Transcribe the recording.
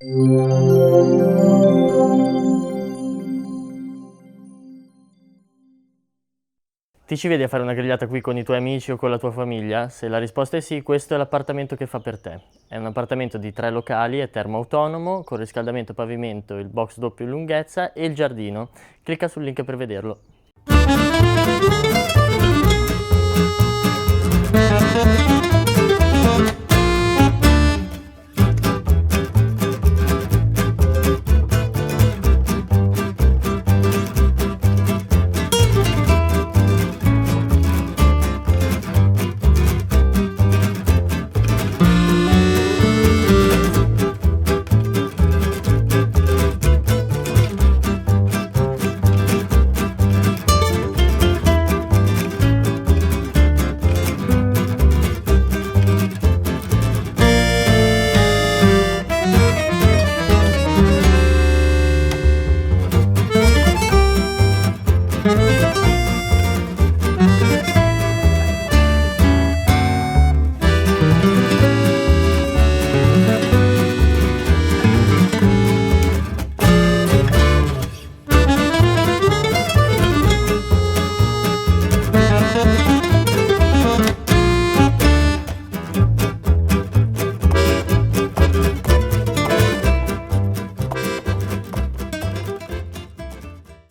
Ti ci vedi a fare una grigliata qui con i tuoi amici o con la tua famiglia? Se la risposta è sì, questo è l'appartamento che fa per te. È un appartamento di 3 locali, è termo-autonomo, con riscaldamento, pavimento, il box doppio in lunghezza e il giardino. Clicca sul link per vederlo.